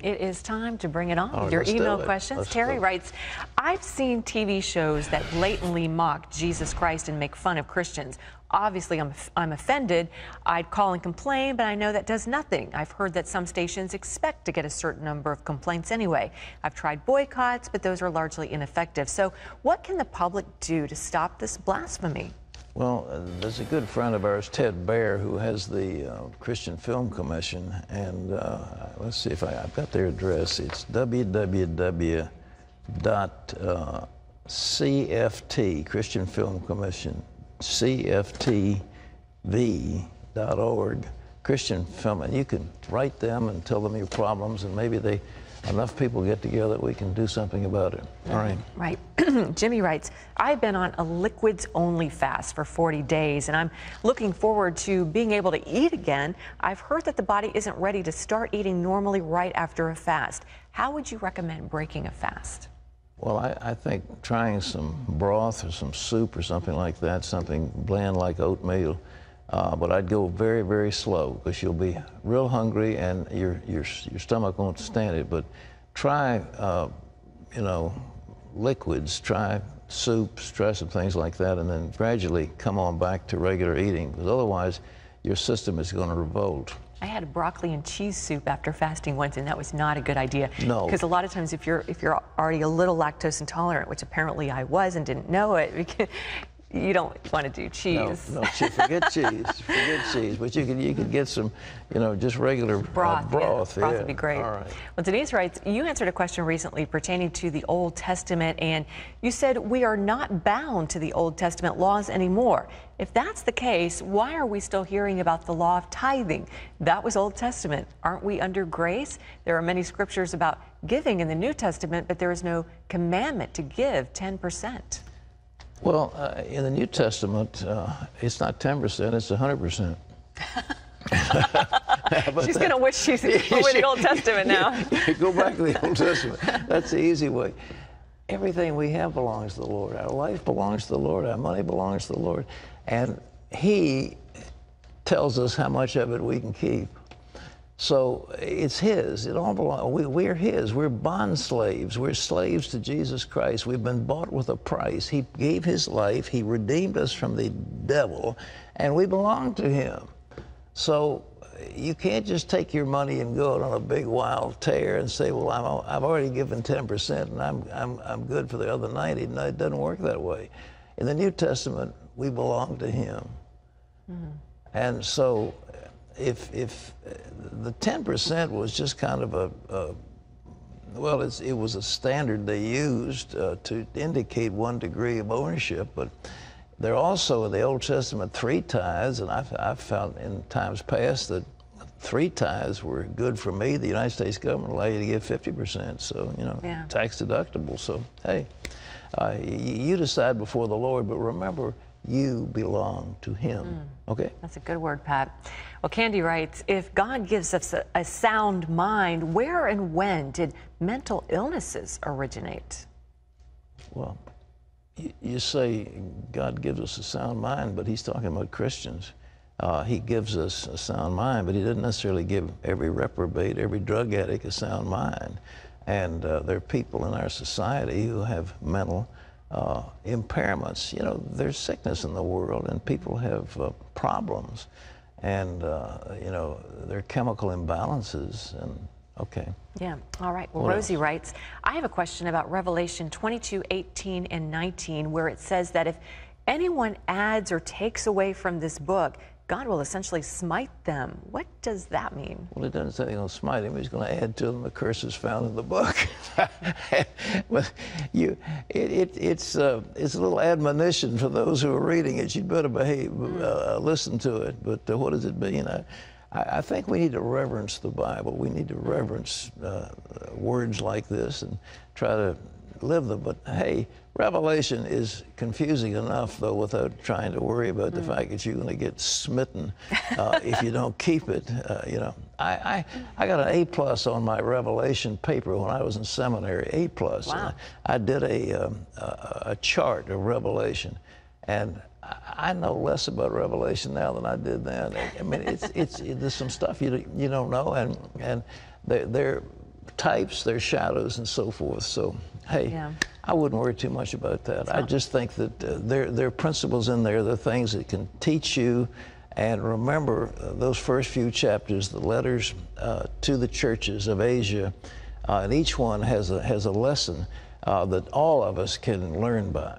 It is time to bring it on. Oh, Your let's do email it. questions. Let's Terry do it. writes, I've seen TV shows that blatantly mock Jesus Christ and make fun of Christians. Obviously, I'm offended. I'd call and complain, but I know that does nothing. I've heard that some stations expect to get a certain number of complaints anyway. I've tried boycotts, but those are largely ineffective. So what can the public do to stop this blasphemy? Well, there's a good friend of ours, Ted Baer, who has the Christian Film Commission, and let's see if I've got their address. It's www.cft, Christian Film Commission, cftv.org, Christian Film, and you can write them and tell them your problems, and maybe enough people get together that we can do something about it. All right. Right. Jimmy writes, I've been on a liquids-only fast for 40 days, and I'm looking forward to being able to eat again. I've heard that the body isn't ready to start eating normally right after a fast. How would you recommend breaking a fast? Well, I think trying some broth or some soup or something like that, something bland like oatmeal, but I'd go very, very slow because you'll be real hungry and your stomach won't stand it. But try, liquids, try soups, try some things like that, and then gradually come on back to regular eating, because otherwise your system is going to revolt. I had a broccoli and cheese soup after fasting once, and that was not a good idea. No. Because a lot of times if you're already a little lactose intolerant, which apparently I was and didn't know it, you don't want to do cheese. No, forget cheese. Forget cheese. But you could get some, just regular broth. Broth would be great. All right. Well, Denise writes, you answered a question recently pertaining to the Old Testament, and you said we are not bound to the Old Testament laws anymore. If that's the case, why are we still hearing about the law of tithing? That was Old Testament. Aren't we under grace? There are many scriptures about giving in the New Testament, but there is no commandment to give 10%. Well, in the New Testament, it's not 10%, it's 100%. She's going to wish she's in the Old Testament now. Go back to the Old Testament. That's the easy way. Everything we have belongs to the Lord. Our life belongs to the Lord. Our money belongs to the Lord. And He tells us how much of it we can keep. So it's His. It all belongs. We're His. We're bond slaves. We're slaves to Jesus Christ. We've been bought with a price. He gave His life. He redeemed us from the devil, and we belong to Him. So you can't just take your money and go on a big wild tear and say, "Well, I've already given 10%, and I'm good for the other 90." No, it doesn't work that way. In the New Testament, we belong to Him, and so. If the 10% was just kind of it was a standard they used to indicate one degree of ownership, but there are also in the Old Testament 3 tithes, and I've found in times past that 3 tithes were good for me. The United States government allowed you to give 50%, so tax deductible. So hey, you decide before the Lord, but remember, you belong to Him. Okay? That's a good word, Pat. Well, Candy writes, if God gives us a sound mind, where and when did mental illnesses originate? Well, you say God gives us a sound mind, but He's talking about Christians. He gives us a sound mind, but He doesn't necessarily give every reprobate, every drug addict a sound mind. And there are people in our society who have mental impairments. There's sickness in the world, and people have problems, and there are chemical imbalances, and okay. Yeah, all right. Well, Rosie writes, I have a question about Revelation 22:18 and 19, where it says that if anyone adds or takes away from this book, God will essentially smite them. What does that mean? Well, it doesn't say He's going to smite him. He's going to add to them the curses found in the book. But it's a little admonition for those who are reading it. You'd better behave, listen to it. But what does it mean? I think we need to reverence the Bible. We need to reverence words like this and try to live them. But hey, Revelation is confusing enough, though, without trying to worry about the fact that you're going to get smitten if you don't keep it. I got an A+ on my Revelation paper when I was in seminary. A+. Wow. I did a chart of Revelation, and I know less about Revelation now than I did then. I mean, there's some stuff you don't know, and there are types, they're shadows, and so forth. So, hey, Yeah. I wouldn't worry too much about that. I just think that there are principles in there, there are things that can teach you. And remember, those first few chapters, the letters to the churches of Asia, and each one has a lesson that all of us can learn by.